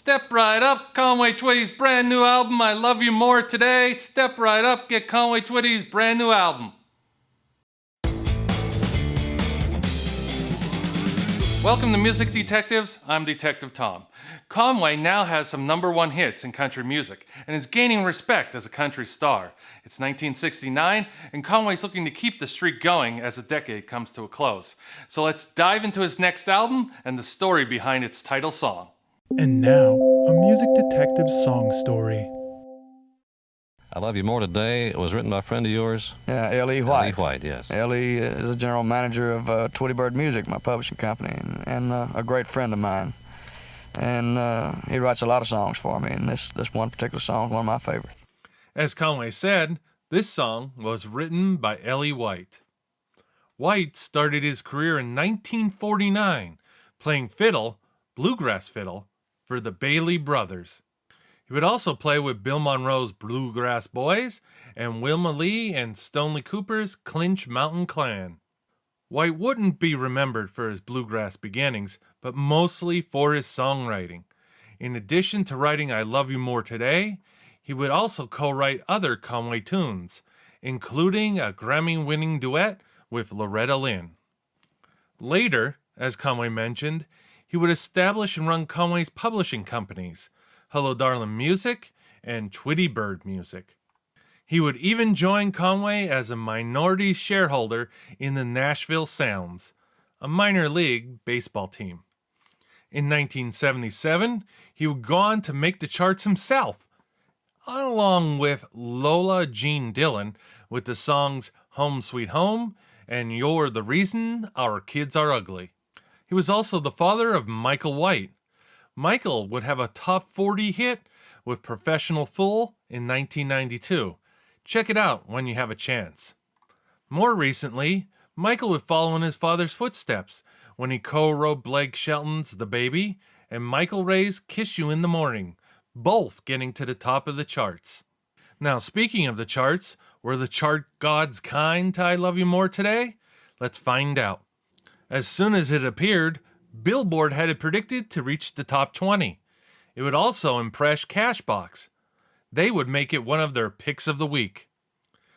Step right up, Conway Twitty's brand new album, I Love You More Today. Step right up, get Conway Twitty's brand new album. Welcome to Music Detectives, I'm Detective Tom. Conway now has some #1 hits in country music and is gaining respect as a country star. It's 1969 and Conway's looking to keep the streak going as the decade comes to a close. So let's dive into his next album and the story behind its title song. And now, a Music Detective song story. I Love You More Today. It was written by a friend of yours. Yeah, L.E. White. L.E. White, yes. L.E. is the general manager of Twitty Bird Music, my publishing company, and a great friend of mine. And he writes a lot of songs for me, and this one particular song is one of my favorites. As Conway said, this song was written by L.E. White. White started his career in 1949, playing fiddle, bluegrass fiddle, for the Bailey Brothers. He would also play with Bill Monroe's Bluegrass Boys and Wilma Lee and Stoney Cooper's Clinch Mountain Clan. White wouldn't be remembered for his bluegrass beginnings, but mostly for his songwriting. In addition to writing I Love You More Today, he would also co-write other Conway tunes, including a Grammy-winning duet with Loretta Lynn. Later, as Conway mentioned, he would establish and run Conway's publishing companies, Hello Darlin' Music and Twitty Bird Music. He would even join Conway as a minority shareholder in the Nashville Sounds, a minor league baseball team. In 1977, he would go on to make the charts himself, along with Lola Jean Dillon with the songs Home Sweet Home and You're the Reason Our Kids Are Ugly. He was also the father of Michael White. Michael would have a top 40 hit with Professional Fool in 1992. Check it out when you have a chance. More recently, Michael would follow in his father's footsteps when he co-wrote Blake Shelton's The Baby and Michael Ray's Kiss You in the Morning, both getting to the top of the charts. Now, speaking of the charts, were the chart gods kind to I Love You More Today? Let's find out. As soon as it appeared, Billboard had it predicted to reach the top 20. It would also impress Cashbox. They would make it one of their picks of the week.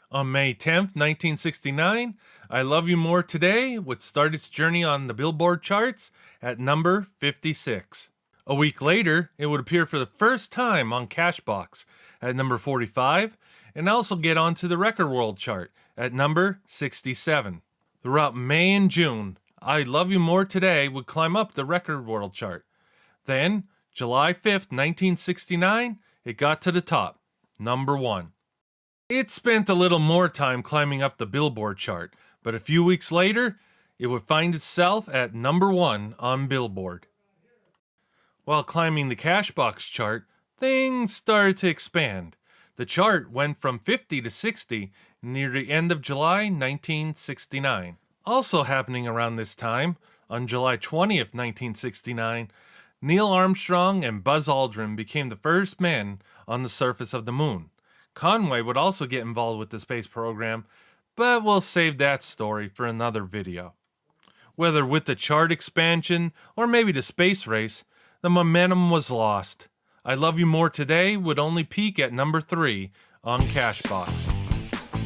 On May 10th, 1969, I Love You More Today would start its journey on the Billboard charts at number 56. A week later, it would appear for the first time on Cashbox at number 45 and also get onto the Record World chart at number 67. Throughout May and June, I Love You More Today would climb up the Record World chart. Then, July 5th, 1969, it got to the top, number 1. It spent a little more time climbing up the Billboard chart, but a few weeks later, it would find itself at number 1 on Billboard. While climbing the Cashbox chart, things started to expand. The chart went from 50 to 60 near the end of July 1969. Also happening around this time, on July 20th, 1969, Neil Armstrong and Buzz Aldrin became the first men on the surface of the moon. Conway would also get involved with the space program, but we'll save that story for another video. Whether with the chart expansion or maybe the space race, the momentum was lost. I Love You More Today would only peak at number 3 on Cashbox.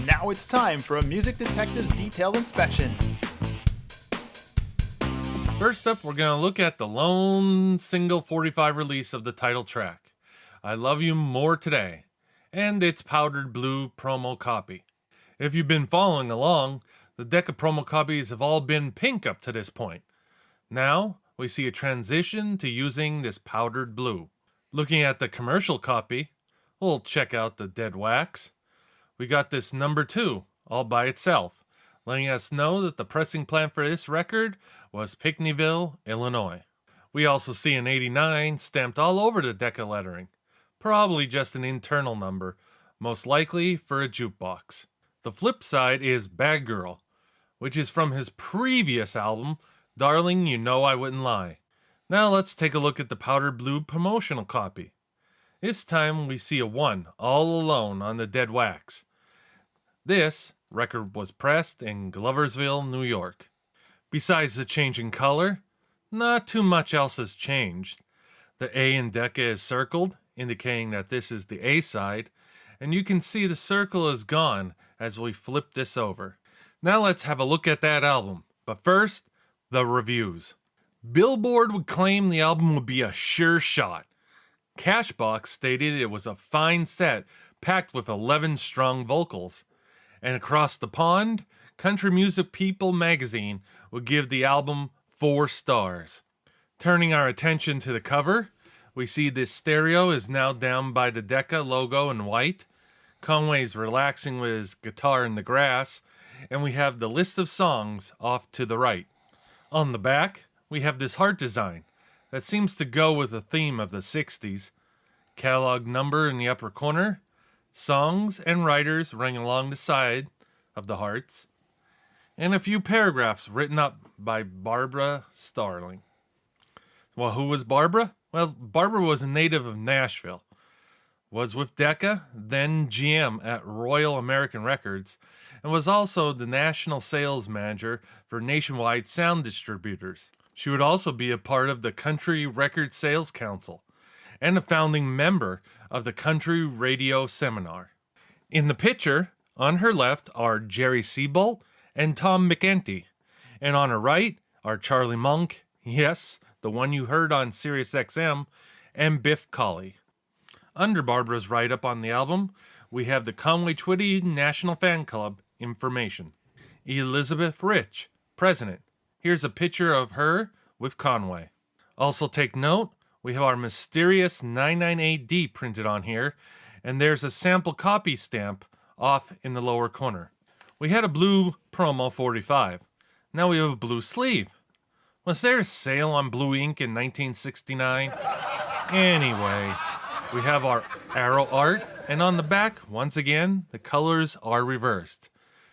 Now it's time for a Music Detective's detailed inspection. First up, we're going to look at the lone single 45 release of the title track, I Love You More Today, and its powdered blue promo copy. If you've been following along, the deck of promo copies have all been pink up to this point. Now, we see a transition to using this powdered blue. Looking at the commercial copy, we'll check out the dead wax. We got this number 2 all by itself, letting us know that the pressing plant for this record was Pinckneyville, Illinois. We also see an 89 stamped all over the deck of lettering, probably just an internal number, most likely for a jukebox. The flip side is Bad Girl, which is from his previous album, Darling, You Know I Wouldn't Lie. Now let's take a look at the powdered blue promotional copy. This time we see a 1 all alone on the dead wax. This record was pressed in Gloversville, New York. Besides the change in color, not too much else has changed. The A in Decca is circled, indicating that this is the A side, and you can see the circle is gone as we flip this over. Now let's have a look at that album, but first, the reviews. Billboard would claim the album would be a sure shot. Cashbox stated it was a fine set packed with 11 strong vocals. And across the pond, Country Music People magazine would give the album 4 stars. Turning our attention to the cover, we see this stereo is now down by the Decca logo in white. Conway's relaxing with his guitar in the grass, and we have the list of songs off to the right. On the back, we have this heart design that seems to go with the theme of the 60s. Catalog number in the upper corner, songs and writers running along the side of the hearts, and a few paragraphs written up by Barbara Starling. Well, who was Barbara? Well, Barbara was a native of Nashville, was with Decca, then GM at Royal American Records, and was also the national sales manager for Nationwide Sound Distributors. She would also be a part of the Country Record Sales Council and a founding member of the Country Radio Seminar. In the picture, on her left are Jerry Seabolt and Tom McEntee, and on her right are Charlie Monk, yes, the one you heard on Sirius XM, and Biff Colley. Under Barbara's write-up on the album, we have the Conway Twitty National Fan Club information. Elizabeth Rich, president. Here's a picture of her with Conway. Also take note, we have our mysterious 998D printed on here, and there's a sample copy stamp off in the lower corner. We had a blue promo 45. Now we have a blue sleeve. Was there a sale on blue ink in 1969? Anyway, we have our arrow art, and on the back, once again, the colors are reversed.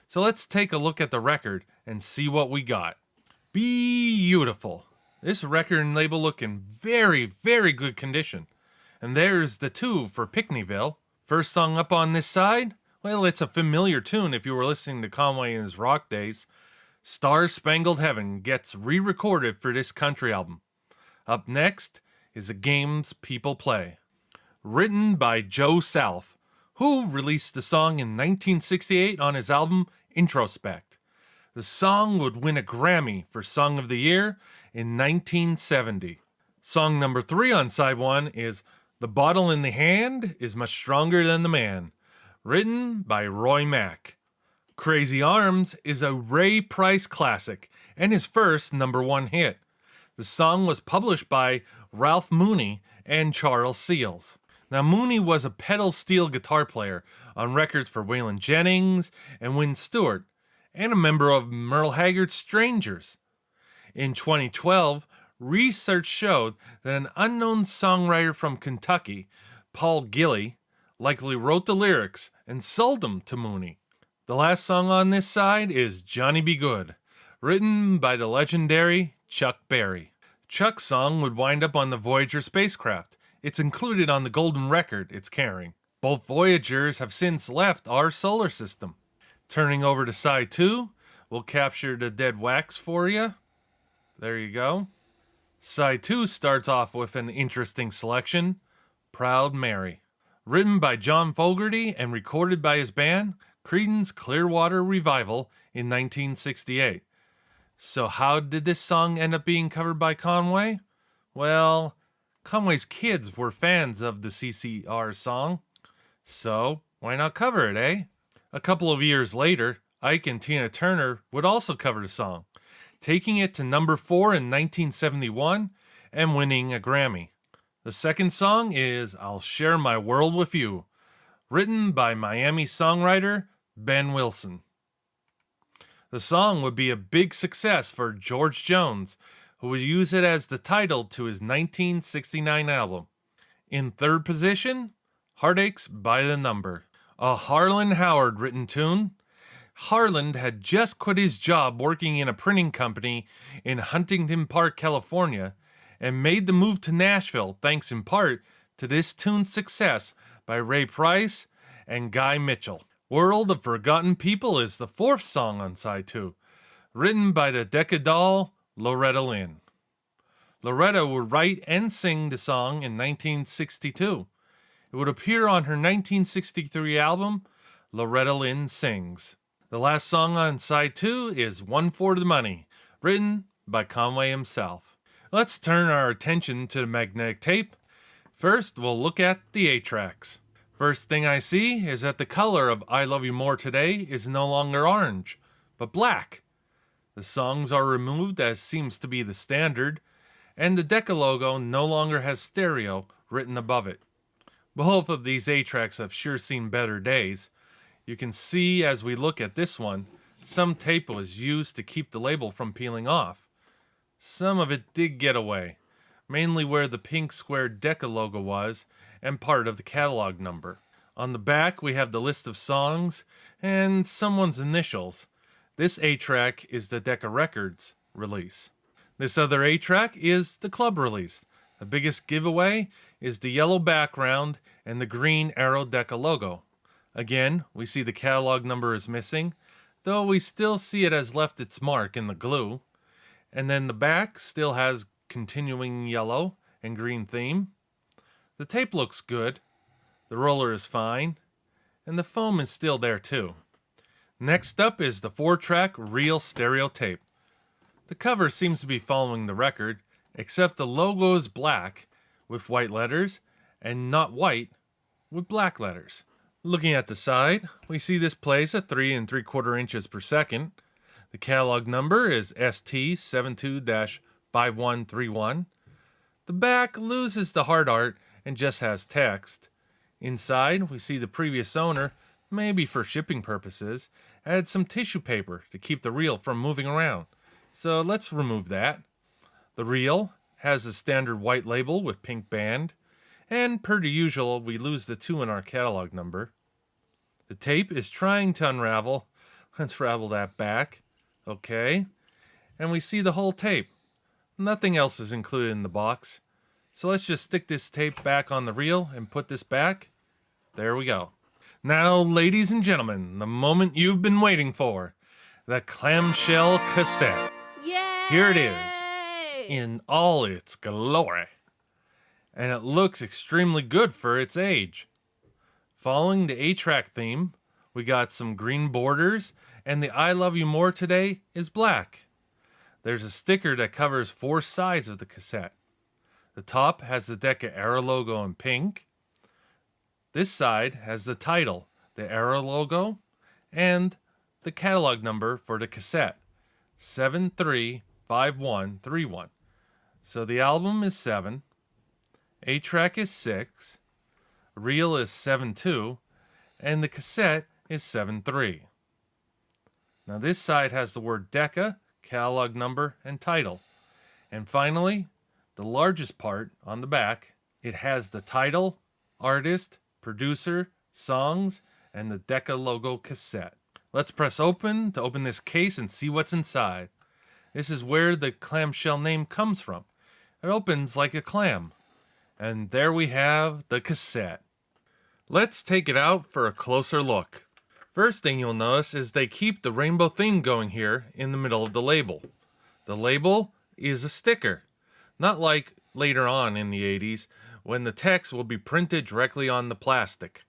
So let's take a look at the record and see what we got. Beautiful. This record and label look in very, very good condition. And there's the 2 for Pickneyville. First song up on this side? Well, it's a familiar tune if you were listening to Conway in his rock days. Star Spangled Heaven gets re-recorded for this country album. Up next is The Games People Play, written by Joe South, who released the song in 1968 on his album Introspect. The song would win a Grammy for Song of the Year in 1970. Song number 3 on side 1 is The Bottle in the Hand is Much Stronger Than the Man, written by Roy Mack. Crazy Arms is a Ray Price classic and his first number 1 hit. The song was published by Ralph Mooney and Charles Seals. Now, Mooney was a pedal steel guitar player on records for Waylon Jennings and Wynn Stewart, and a member of Merle Haggard's Strangers. In 2012, research showed that an unknown songwriter from Kentucky, Paul Gilly, likely wrote the lyrics and sold them to Mooney. The last song on this side is Johnny Be Good, written by the legendary Chuck Berry. Chuck's song would wind up on the Voyager spacecraft. It's included on the golden record it's carrying. Both Voyagers have since left our solar system. Turning over to side 2, we'll capture the dead wax for you. There you go. Side 2 starts off with an interesting selection, Proud Mary. Written by John Fogerty and recorded by his band, Creedence Clearwater Revival, in 1968. So how did this song end up being covered by Conway? Well, Conway's kids were fans of the CCR song, so why not cover it, eh? A couple of years later, Ike and Tina Turner would also cover the song, taking it to number 4 in 1971 and winning a Grammy. The second song is I'll Share My World With You, written by Miami songwriter Ben Wilson. The song would be a big success for George Jones, who would use it as the title to his 1969 album. In third position, Heartaches by the Number, a Harlan Howard written tune. Harlan had just quit his job working in a printing company in Huntington Park, California, and made the move to Nashville thanks in part to this tune's success by Ray Price and Guy Mitchell. World of Forgotten People is the 4th song on side 2, written by the Decca doll Loretta Lynn. Loretta would write and sing the song in 1962. It would appear on her 1963 album, Loretta Lynn Sings. The last song on side 2 is One for the Money, written by Conway himself. Let's turn our attention to the magnetic tape. First, we'll look at the 8-tracks. First thing I see is that the color of I Love You More Today is no longer orange, but black. The songs are removed as seems to be the standard, and the Decca logo no longer has stereo written above it. Both of these 8-tracks have sure seen better days. You can see as we look at this one, some tape was used to keep the label from peeling off. Some of it did get away, mainly where the pink square Decca logo was and part of the catalog number. On the back we have the list of songs and someone's initials. This 8-track is the Decca Records release. This other 8-track is the club release. The biggest giveaway is the yellow background and the green arrow Decca logo. Again, we see the catalog number is missing, though we still see it has left its mark in the glue. And then the back still has continuing yellow and green theme. The tape looks good, the roller is fine, and the foam is still there too. Next up is the 4-track reel stereo tape. The cover seems to be following the record, except the logo is black with white letters and not white with black letters. Looking at the side, we see this plays at 3 3/4 inches per second. The catalog number is ST72-5131. The back loses the hard art and just has text. Inside, we see the previous owner, maybe for shipping purposes, added some tissue paper to keep the reel from moving around. So let's remove that. The reel has the standard white label with pink band, and per usual, we lose the 2 in our catalog number. The tape is trying to unravel. Let's ravel that back. Okay, and we see the whole tape. Nothing else is included in the box. So let's just stick this tape back on the reel and put this back. There we go. Now, ladies and gentlemen, the moment you've been waiting for. The clamshell cassette. Yay! Here it is, in all its glory. And it looks extremely good for its age. Following the 8-track theme, we got some green borders, and the I Love You More Today is black. There's a sticker that covers 4 sides of the cassette. The top has the Decca Arrow logo in pink. This side has the title, the Arrow logo, and the catalog number for the cassette, 735131. So the album is 7, 8-track is 6, reel is 7.2, and the cassette is 7.3. Now this side has the word Decca, catalog number, and title. And finally, the largest part on the back, it has the title, artist, producer, songs, and the Decca logo cassette. Let's press open to open this case and see what's inside. This is where the clamshell name comes from. It opens like a clam. And there we have the cassette. Let's take it out for a closer look. First thing you'll notice is they keep the rainbow theme going here in the middle of the label. The label is a sticker, not like later on in the 80s when the text will be printed directly on the plastic.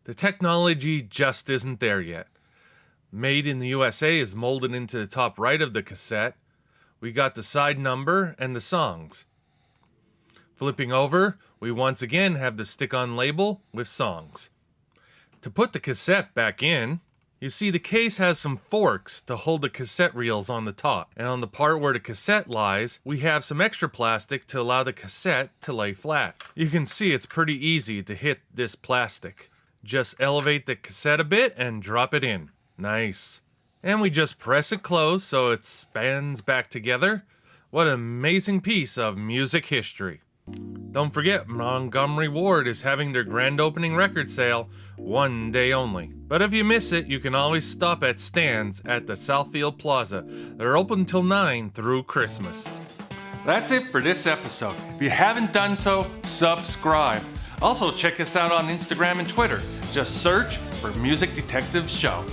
The technology just isn't there yet. Made in the USA is molded into the top right of the cassette. We got the side number and the songs. Flipping over, we once again have the stick-on label with songs. To put the cassette back in, you see the case has some forks to hold the cassette reels on the top, and on the part where the cassette lies, we have some extra plastic to allow the cassette to lay flat. You can see it's pretty easy to hit this plastic. Just elevate the cassette a bit and drop it in. Nice. And we just press it closed so it spans back together. What an amazing piece of music history. Don't forget, Montgomery Ward is having their grand opening record sale one day only. But if you miss it, you can always stop at stands at the Southfield Plaza. They're open till 9 through Christmas. That's it for this episode. If you haven't done so, subscribe. Also, check us out on Instagram and Twitter. Just search for Music Detectives Show.